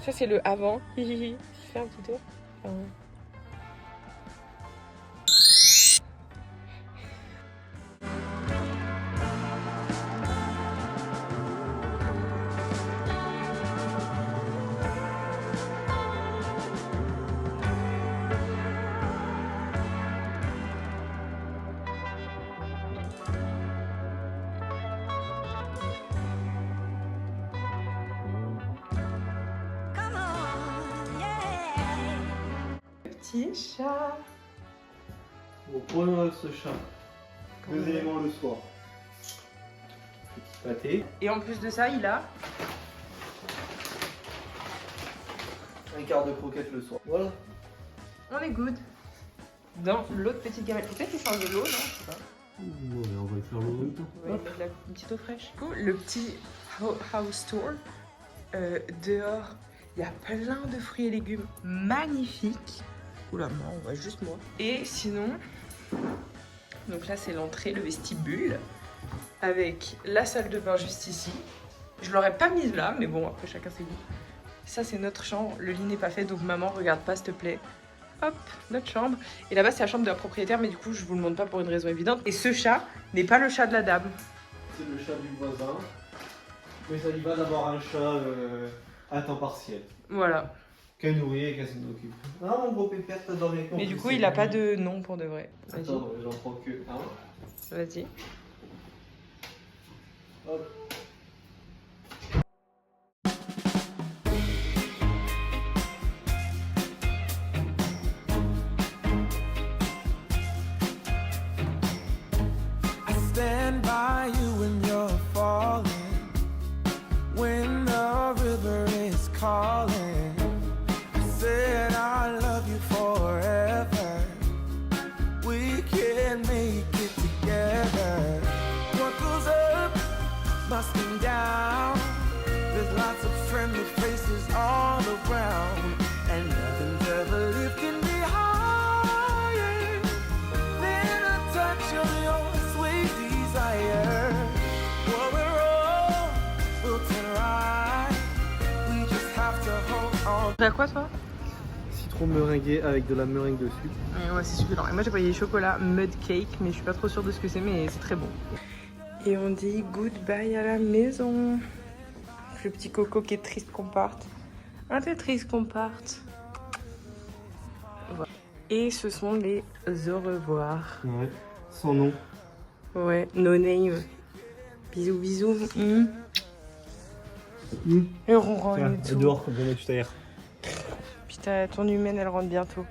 Ça c'est le avant. Hihihi. Fais un petit tour. Petit chat. Bon, prenons ce chat. Deux éléments le soir. Petit pâté. Et en plus de ça, il a Un quart de croquette le soir. Voilà. on est good. Dans l'autre petite gamelle. Peut-être qu'il change de l'eau, non? Je sais pas. Ouais, on va faire l'eau en même temps. On va mettre une petite eau fraîche. Du coup, le petit house tour. Dehors, il y a plein de fruits et légumes magnifiques. Oula, moi, on voit juste moi. Et sinon, donc là, c'est l'entrée, le vestibule, avec la salle de bain juste ici. Je l'aurais pas mise là, mais bon, après, chacun ses goûts. Ça, c'est notre chambre. Le lit n'est pas fait, donc maman, regarde pas, s'il te plaît. Hop, notre chambre. Et là-bas, c'est la chambre de la propriétaire, mais du coup, je vous le montre pas pour une raison évidente. Et ce chat n'est pas le chat de la dame. C'est le chat du voisin. Mais ça lui va d'avoir un chat à temps partiel. Voilà. Qu'elle nourrit et qu'elle s'en occupe. Ah, mon gros pépère, t'as dormi avec moi. Mais du coup, il a pas de nom pour de vrai. Vas-y. Attends, j'en prends que un. Vas-y. Hop. Stand by you when you're falling, when the river is calling. I said I love you forever. We can make it together. What goes up must come down. There's lots of friendly faces all around, and nothing's ever lifting me higher than a touch of your sweet desire. What we're all built in right. We just have to hold on. T'as quoi toi? Citron meringué avec de la meringue dessus. Ouais, c'est succulent. Et moi j'ai payé chocolat mud cake, mais je suis pas trop sûre de ce que c'est, mais c'est très bon. Et on dit goodbye à la maison. Le petit coco qui est triste qu'on parte. Un peu triste qu'on parte. Voilà. Et ce sont les au revoir. Ouais. Sans nom. Ouais, no name. Bisous, bisous. Et on rentre et tout. Dehors comme on a tout à l'heure. Putain, ton humaine, elle rentre bientôt.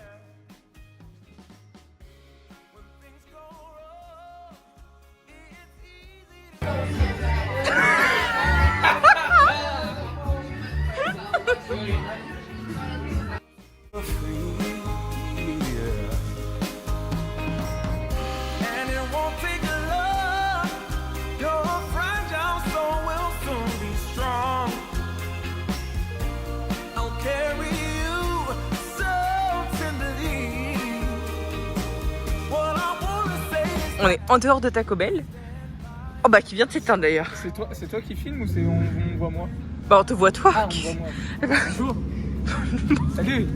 And it won't take a lot. Your fragile soul will soon be strong. I'll carry you so tenderly. What I wanna say is On est en dehors de Taco Bell. Oh bah qui vient de s'éteindre d'ailleurs. C'est toi qui filme ou c'est on me voit moi? Bah on te voit toi. Ah, on me voit moi. Bonjour. Salut.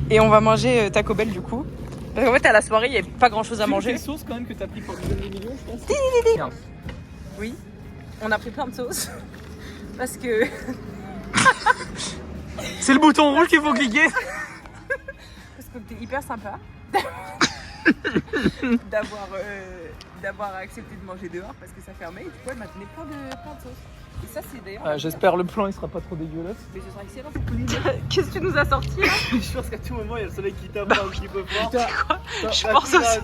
Et on va manger Taco Bell du coup. Parce qu'en fait à la soirée il n'y avait pas grand chose à manger. C'est une sauce quand même que t'as pris pour le million de millions, je pense. Merde. Oui, on a pris plein de sauces. Parce que... C'est le bouton rouge qu'il faut cliquer. Parce que t'es hyper sympa. D'avoir accepté de manger dehors parce que ça fermait. Et du coup elle m'a donné plein de sauces. Et ça c'est d'ailleurs... J'espère le plan il sera pas trop dégueulasse. Mais ce sera excellent pour coulisses. Qu'est-ce que tu nous as sorti là? Je pense qu'à tout moment il y a le soleil qui tape un petit peu fort. Je pense aussi.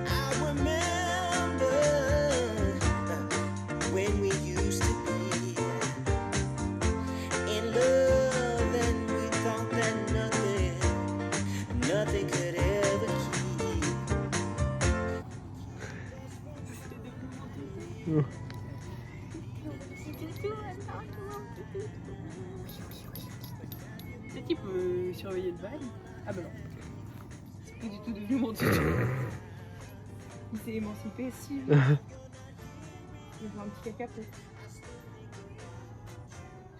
I remember when we used to be in love, and we thought that nothing could ever keep. C'est qui peut surveiller le bail? Ah bah non. C'est pas du tout devenu mon tuto. Il s'est émancipé si. Il va faire un petit caca peut-être.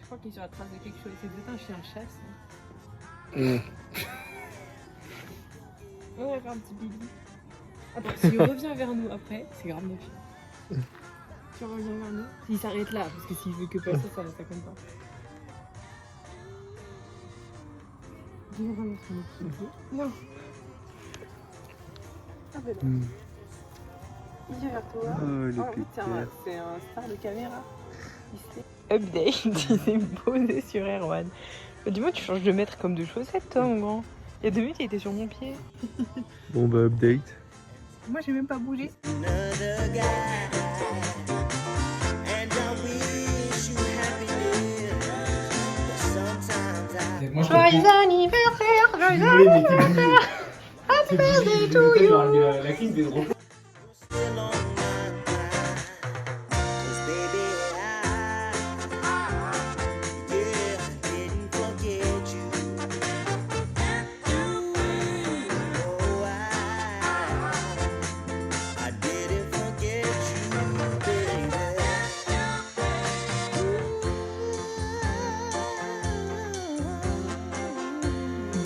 Je crois qu'il est sur la trace de quelque chose. C'est peut-être un chien de chasse. On va faire un petit bibi. Attends, s'il revient vers nous après, c'est grave méchant. Tu reviens vers nous. S'il s'arrête là, parce que s'il veut que passer, ça compte pas. Viens vraiment sur notre pied. Non. Ah ben non. Il vient vers toi. Oh, le en fait, pépère. c'est un star de caméra. Update, il s'est posé sur Erwan. Du moins, tu changes de mètre comme de chaussettes, toi, mon grand. Il y a 2 minutes, il était sur mon pied. Bon bah update. Moi, j'ai même pas bougé. Joyeux anniversaire, joyeux anniversaire. La clique des gros.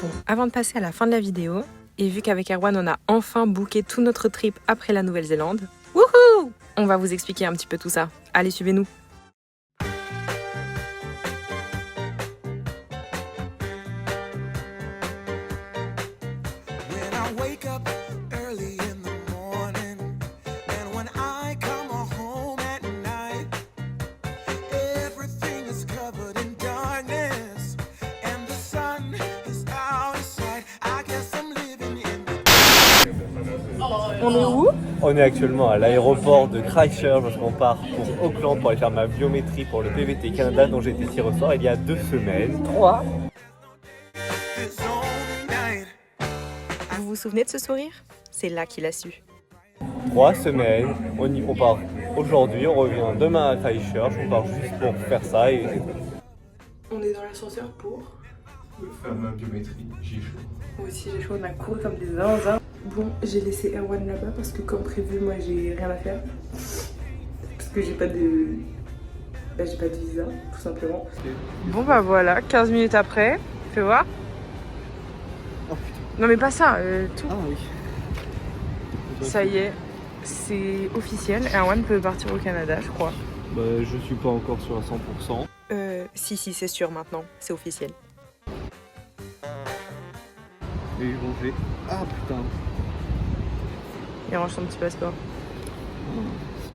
Bon, avant de passer à la fin de la vidéo, et vu qu'avec Erwan on a enfin booké tout notre trip après la Nouvelle-Zélande, wouhou, on va vous expliquer un petit peu tout ça. Allez, suivez-nous. When I wake up early in the morning, and when I come home at night, everything is covered in darkness, and the sun is out of sight. I guess I'm living in the... On est où? On est actuellement à l'aéroport de Christchurch parce qu'on part pour Auckland pour aller faire ma biométrie pour le PVT Canada dont j'ai été tiré au sort il y a 2 semaines. 3. this only night. Vous vous souvenez de ce sourire? C'est là qu'il a su. 3 semaines, on part aujourd'hui, on revient demain à Christchurch, on part juste pour faire ça et On est dans l'ascenseur pour... faire ma biométrie, j'ai chaud. Moi aussi j'ai chaud, on a couru comme des zinzins. Bon, j'ai laissé Erwan là-bas parce que comme prévu, moi j'ai rien à faire. Parce que j'ai pas de... Bah, j'ai pas de visa, tout simplement. Bon bah voilà, 15 minutes après, fais voir. Oh putain. Non mais pas ça, tout. Ah oui. Ça y est, c'est officiel. Erwan peut partir au Canada, je crois. Bah, je suis pas encore sûr à 100%. Si, c'est sûr maintenant, c'est officiel. Et ils vont faire. Ah putain. Il range son petit passeport. Oh.